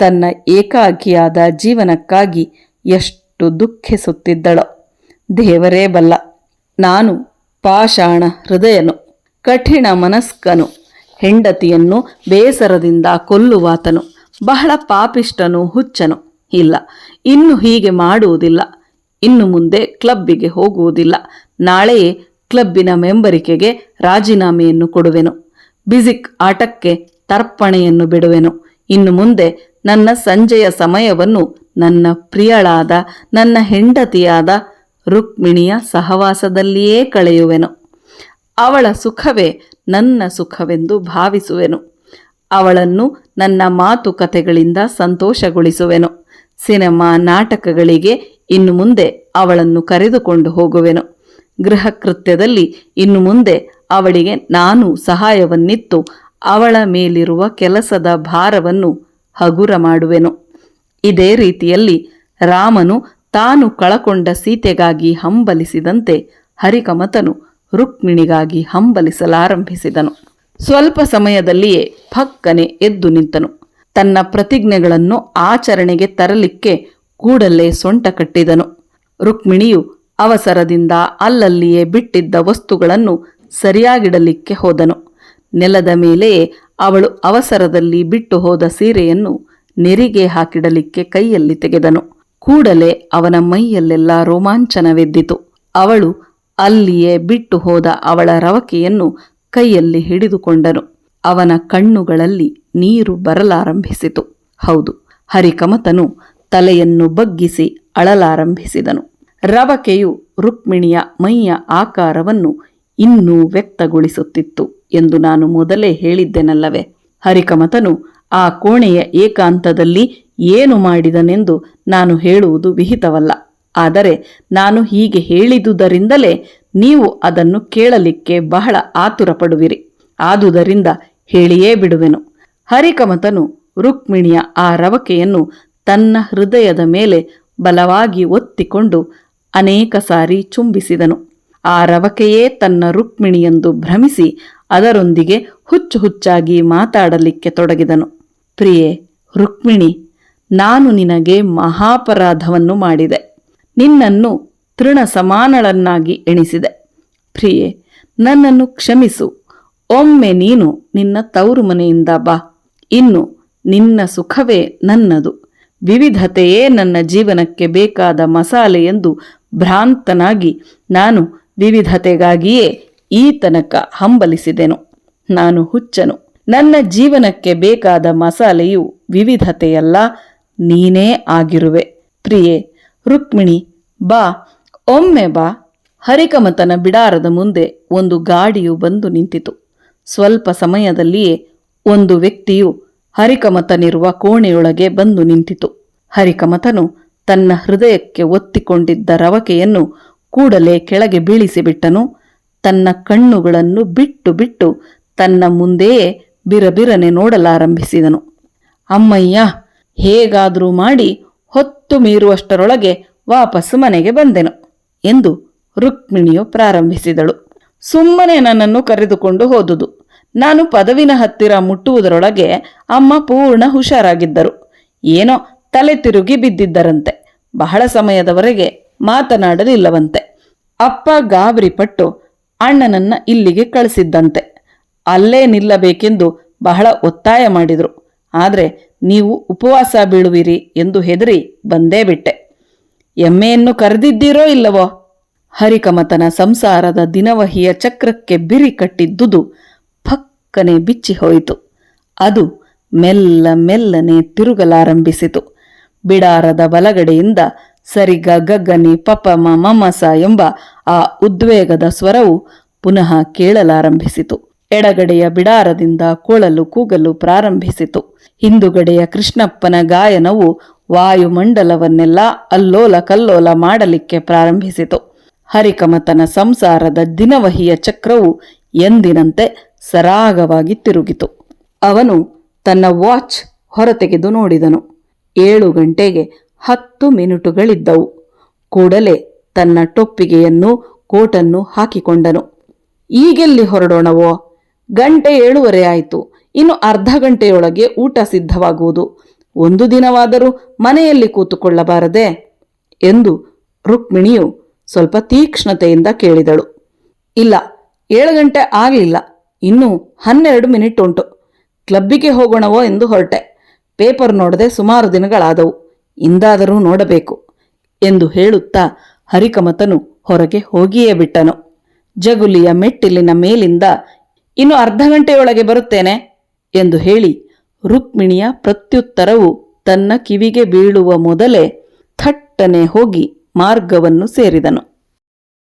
ತನ್ನ ಏಕಾಕಿಯಾದ ಜೀವನಕ್ಕಾಗಿ ಎಷ್ಟು ದುಃಖಿಸುತ್ತಿದ್ದಳೋ ದೇವರೇ ಬಲ್ಲ. ನಾನು ಪಾಷಾಣ ಹೃದಯನು, ಕಠಿಣ ಮನಸ್ಕನು, ಹೆಂಡತಿಯನ್ನು ಬೇಸರದಿಂದ ಕೊಲ್ಲುವಾತನು, ಬಹಳ ಪಾಪಿಷ್ಟನು, ಹುಚ್ಚನು. ಇಲ್ಲ, ಇನ್ನು ಹೀಗೆ ಮಾಡುವುದಿಲ್ಲ. ಇನ್ನು ಮುಂದೆ ಕ್ಲಬ್ಬಿಗೆ ಹೋಗುವುದಿಲ್ಲ. ನಾಳೆಯೇ ಕ್ಲಬ್ಬಿನ ಮೆಂಬರಿಕೆಗೆ ರಾಜೀನಾಮೆಯನ್ನು ಕೊಡುವೆನು. ಬಿಜಿಕ್ ಆಟಕ್ಕೆ ತರ್ಪಣೆಯನ್ನು ಬಿಡುವೆನು. ಇನ್ನು ಮುಂದೆ ನನ್ನ ಸಂಜೆಯ ಸಮಯವನ್ನು ನನ್ನ ಪ್ರಿಯಳಾದ ನನ್ನ ಹೆಂಡತಿಯಾದ ರುಕ್ಮಿಣಿಯ ಸಹವಾಸದಲ್ಲಿಯೇ ಕಳೆಯುವೆನು. ಅವಳ ಸುಖವೇ ನನ್ನ ಸುಖವೆಂದು ಭಾವಿಸುವೆನು. ಅವಳನ್ನು ನನ್ನ ಮಾತುಕತೆಗಳಿಂದ ಸಂತೋಷಗೊಳಿಸುವೆನು. ಸಿನೆಮಾ ನಾಟಕಗಳಿಗೆ ಇನ್ನು ಮುಂದೆ ಅವಳನ್ನು ಕರೆದುಕೊಂಡು ಹೋಗುವೆನು. ಗೃಹ ಕೃತ್ಯದಲ್ಲಿ ಇನ್ನು ಮುಂದೆ ಅವಳಿಗೆ ನಾನು ಸಹಾಯವನ್ನಿತ್ತು ಅವಳ ಮೇಲಿರುವ ಕೆಲಸದ ಭಾರವನ್ನು ಹಗುರ ಮಾಡುವೆನು. ಇದೇ ರೀತಿಯಲ್ಲಿ ರಾಮನು ತಾನು ಕಳಕೊಂಡ ಸೀತೆಗಾಗಿ ಹಂಬಲಿಸಿದಂತೆ ಹರಿಕಮತನು ರುಕ್ಮಿಣಿಗಾಗಿ ಹಂಬಲಿಸಲಾರಂಭಿಸಿದನು. ಸ್ವಲ್ಪ ಸಮಯದಲ್ಲಿಯೇ ಫಕ್ಕನೆ ಎದ್ದು ನಿಂತನು. ತನ್ನ ಪ್ರತಿಜ್ಞೆಗಳನ್ನು ಆಚರಣೆಗೆ ತರಲಿಕ್ಕೆ ಕೂಡಲೇ ಸೊಂಟ ಕಟ್ಟಿದನು. ರುಕ್ಮಿಣಿಯು ಅವಸರದಿಂದ ಅಲ್ಲಲ್ಲಿಯೇ ಬಿಟ್ಟಿದ್ದ ವಸ್ತುಗಳನ್ನು ಸರಿಯಾಗಿಡಲಿಕ್ಕೆ ಹೋದನು. ನೆಲದ ಮೇಲೆಯೇ ಅವಳು ಅವಸರದಲ್ಲಿ ಬಿಟ್ಟು ಹೋದ ಸೀರೆಯನ್ನು ನೆರಿಗೆ ಹಾಕಿಡಲಿಕ್ಕೆ ಕೈಯಲ್ಲಿ ತೆಗೆದನು. ಕೂಡಲೇ ಅವನ ಮೈಯಲ್ಲೆಲ್ಲ ರೋಮಾಂಚನವೆದ್ದಿತು. ಅವಳು ಅಲ್ಲಿಯೇ ಬಿಟ್ಟು ಹೋದ ಅವಳ ರವಕೆಯನ್ನು ಕೈಯಲ್ಲಿ ಹಿಡಿದುಕೊಂಡನು. ಅವನ ಕಣ್ಣುಗಳಲ್ಲಿ ನೀರು ಬರಲಾರಂಭಿಸಿತು. ಹೌದು, ಹರಿಕಮತನು ತಲೆಯನ್ನು ಬಗ್ಗಿಸಿ ಅಳಲಾರಂಭಿಸಿದನು. ರವಕೆಯು ರುಕ್ಮಿಣಿಯ ಮೈಯ ಆಕಾರವನ್ನು ಇನ್ನೂ ವ್ಯಕ್ತಗೊಳಿಸುತ್ತಿತ್ತು ಎಂದು ನಾನು ಮೊದಲೇ ಹೇಳಿದ್ದೆನಲ್ಲವೇ. ಹರಿಕಮತನು ಆ ಕೋಣೆಯ ಏಕಾಂತದಲ್ಲಿ ಏನು ಮಾಡಿದನೆಂದು ನಾನು ಹೇಳುವುದು ವಿಹಿತವಲ್ಲ. ಆದರೆ ನಾನು ಹೀಗೆ ಹೇಳಿದುದರಿಂದಲೇ ನೀವು ಅದನ್ನು ಕೇಳಲಿಕ್ಕೆ ಬಹಳ ಆತುರಪಡುವಿರಿ. ಆದುದರಿಂದ ಹೇಳಿಯೇ ಬಿಡುವೆನು. ಹರಿಕಮತನು ರುಕ್ಮಿಣಿಯ ಆ ರವಕೆಯನ್ನು ತನ್ನ ಹೃದಯದ ಮೇಲೆ ಬಲವಾಗಿ ಒತ್ತಿಕೊಂಡು ಅನೇಕ ಸಾರಿ ಚುಂಬಿಸಿದನು. ಆ ರವಕೆಯೇ ತನ್ನ ರುಕ್ಮಿಣಿಯೆಂದು ಭ್ರಮಿಸಿ ಅದರೊಂದಿಗೆ ಹುಚ್ಚು ಹುಚ್ಚಾಗಿ ಮಾತಾಡಲಿಕ್ಕೆ ತೊಡಗಿದನು. ಪ್ರಿಯೆ ರುಕ್ಮಿಣಿ, ನಾನು ನಿನಗೆ ಮಹಾಪರಾಧವನ್ನು ಮಾಡಿದೆ. ನಿನ್ನನ್ನು ತೃಣ ಸಮಾನಳನ್ನಾಗಿ ಎಣಿಸಿದೆ. ಪ್ರಿಯೆ, ನನ್ನನ್ನು ಕ್ಷಮಿಸು. ಒಮ್ಮೆ ನೀನು ನಿನ್ನ ತವರು ಮನೆಯಿಂದ ಬಾ. ಇನ್ನು ನಿನ್ನ ಸುಖವೇ ನನ್ನದು. ವಿವಿಧತೆಯೇ ನನ್ನ ಜೀವನಕ್ಕೆ ಬೇಕಾದ ಮಸಾಲೆ ಎಂದು ಭ್ರಾಂತನಾಗಿ ನಾನು ವಿವಿಧತೆಗಾಗಿಯೇ ಈ ತನಕ ಹಂಬಲಿಸಿದೆನು. ನಾನು ಹುಚ್ಚನು. ನನ್ನ ಜೀವನಕ್ಕೆ ಬೇಕಾದ ಮಸಾಲೆಯು ವಿವಿಧತೆಯಲ್ಲ, ನೀನೇ ಆಗಿರುವೆ. ಪ್ರಿಯೆ ರುಕ್ಮಿಣಿ, ಬಾ, ಒಮ್ಮೆ ಬಾ. ಹರಿಕಮತನ ಬಿಡಾರದ ಮುಂದೆ ಒಂದು ಗಾಡಿಯು ಬಂದು ನಿಂತಿತು. ಸ್ವಲ್ಪ ಸಮಯದಲ್ಲಿಯೇ ಒಂದು ವ್ಯಕ್ತಿಯು ಹರಿಕಮತನಿರುವ ಕೋಣೆಯೊಳಗೆ ಬಂದು ನಿಂತಿತು. ಹರಿಕಮತನು ತನ್ನ ಹೃದಯಕ್ಕೆ ಒತ್ತಿಕೊಂಡಿದ್ದ ರವಕೆಯನ್ನು ಕೂಡಲೇ ಕೆಳಗೆ ಬೀಳಿಸಿಬಿಟ್ಟನು. ತನ್ನ ಕಣ್ಣುಗಳನ್ನು ಬಿಟ್ಟು ಬಿಟ್ಟು ತನ್ನ ಮುಂದೆಯೇ ಬಿರಬಿರನೆ ನೋಡಲಾರಂಭಿಸಿದನು. ಅಮ್ಮಯ್ಯ, ಹೇಗಾದರೂ ಮಾಡಿ ಹೊತ್ತು ಮೀರುವಷ್ಟರೊಳಗೆ ವಾಪಸ್ಸು ಮನೆಗೆ ಬಂದೆನು ಎಂದು ರುಕ್ಮಿಣಿಯು ಪ್ರಾರಂಭಿಸಿದಳು. ಸುಮ್ಮನೆ ನನ್ನನ್ನು ಕರೆದುಕೊಂಡು ಹೋದುದು. ನಾನು ಪದವಿನ ಹತ್ತಿರ ಮುಟ್ಟುವುದರೊಳಗೆ ಅಮ್ಮ ಪೂರ್ಣ ಹುಷಾರಾಗಿದ್ದರು. ಏನೋ ತಲೆ ತಿರುಗಿ ಬಿದ್ದಿದ್ದರಂತೆ. ಬಹಳ ಸಮಯದವರೆಗೆ ಮಾತನಾಡಲಿಲ್ಲವಂತೆ. ಅಪ್ಪ ಗಾಬರಿಪಟ್ಟು ಅಣ್ಣನನ್ನ ಇಲ್ಲಿಗೆ ಕಳಿಸಿದ್ದಂತೆ. ಅಲ್ಲೇ ನಿಲ್ಲಬೇಕೆಂದು ಬಹಳ ಒತ್ತಾಯ ಮಾಡಿದರು. ಆದರೆ ನೀವು ಉಪವಾಸ ಬೀಳುವಿರಿ ಎಂದು ಹೆದರಿ ಬಂದೇ ಬಿಟ್ಟೆ. ಎಮ್ಮೆಯನ್ನು ಕರೆದಿದ್ದೀರೋ ಇಲ್ಲವೋ? ಹರಿಕಮತನ ಸಂಸಾರದ ದಿನವಹಿಯ ಚಕ್ರಕ್ಕೆ ಬಿರಿ ಕಟ್ಟಿದ್ದುದು ಫಕ್ಕನೆ ಬಿಚ್ಚಿ ಹೋಯಿತು. ಅದು ಮೆಲ್ಲ ಮೆಲ್ಲನೆ ತಿರುಗಲಾರಂಭಿಸಿತು. ಬಿಡಾರದ ಬಲಗಡೆಯಿಂದ ಸರಿಗ ಗಗ್ಗನಿ ಪಪಮ ಮಮಸ ಎಂಬ ಆ ಉದ್ವೇಗದ ಸ್ವರವು ಪುನಃ ಕೇಳಲಾರಂಭಿಸಿತು. ಎಡಗಡೆಯ ಬಿಡಾರದಿಂದ ಕೊಳಲು ಕೂಗಲು ಪ್ರಾರಂಭಿಸಿತು. ಹಿಂದುಗಡೆಯ ಕೃಷ್ಣಪ್ಪನ ಗಾಯನವು ವಾಯುಮಂಡಲವನ್ನೆಲ್ಲ ಅಲ್ಲೋಲ ಕಲ್ಲೋಲ ಮಾಡಲಿಕ್ಕೆ ಪ್ರಾರಂಭಿಸಿತು. ಹರಿಕಮತನ ಸಂಸಾರದ ದಿನವಹಿಯ ಚಕ್ರವು ಎಂದಿನಂತೆ ಸರಾಗವಾಗಿ ತಿರುಗಿತು. ಅವನು ತನ್ನ ವಾಚ್ ಹೊರತೆಗೆದು ನೋಡಿದನು. 7 ಗಂಟೆಗೆ 10 ಮಿನಿಟುಗಳಿದ್ದವು. ಕೂಡಲೇ ತನ್ನ ಟೊಪ್ಪಿಗೆಯನ್ನು ಕೋಟನ್ನು ಹಾಕಿಕೊಂಡನು. ಈಗೆಲ್ಲಿ ಹೊರಡೋಣವೋ? ಗಂಟೆ 7:30 ಆಯಿತು. ಇನ್ನು ಅರ್ಧ ಗಂಟೆಯೊಳಗೆ ಊಟ ಸಿದ್ಧವಾಗುವುದು. ಒಂದು ದಿನವಾದರೂ ಮನೆಯಲ್ಲಿ ಕೂತುಕೊಳ್ಳಬಾರದೆ ಎಂದು ರುಕ್ಮಿಣಿಯು ಸ್ವಲ್ಪ ತೀಕ್ಷ್ಣತೆಯಿಂದ ಕೇಳಿದಳು. ಇಲ್ಲ, 7 ಗಂಟೆ ಆಗಲಿಲ್ಲ, ಇನ್ನೂ 12 ಮಿನಿಟ್ ಉಂಟು. ಕ್ಲಬ್ಬಿಗೆ ಹೋಗೋಣವೋ ಎಂದು ಹೊರಟೆ. ಪೇಪರ್ ನೋಡದೆ ಸುಮಾರು ದಿನಗಳಾದವು, ಇಂದಾದರೂ ನೋಡಬೇಕು ಎಂದು ಹೇಳುತ್ತಾ ಹರಿಕಮತನು ಹೊರಗೆ ಹೋಗಿಯೇ ಬಿಟ್ಟನು. ಜಗುಲಿಯ ಮೆಟ್ಟಿಲಿನ ಮೇಲಿಂದ ಇನ್ನು ಅರ್ಧ ಗಂಟೆಯೊಳಗೆ ಬರುತ್ತೇನೆ ಎಂದು ಹೇಳಿ ರುಕ್ಮಿಣಿಯ ಪ್ರತ್ಯುತ್ತರವು ತನ್ನ ಕಿವಿಗೆ ಬೀಳುವ ಮೊದಲೇ ಥಟ್ಟನೆ ಹೋಗಿ ಮಾರ್ಗವನ್ನು ಸೇರಿದನು.